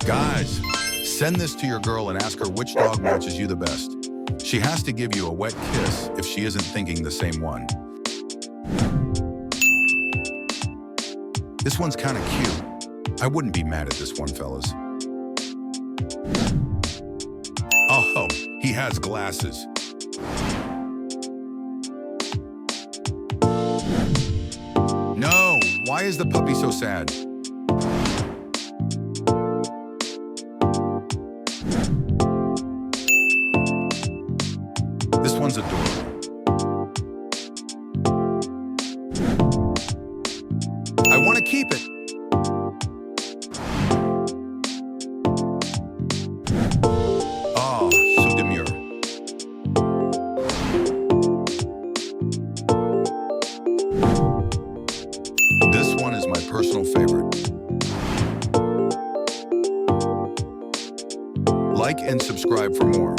Guys, send this to your girl and ask her which dog matches you the best. She has to give you a wet kiss if she isn't thinking the same one. This one's kind of cute. I wouldn't be mad at this one, fellas. Oh, he has glasses. No, why is the puppy so sad? This one's adorable. I want to keep it. Oh, so demure. This one is my personal favorite. Like and subscribe for more.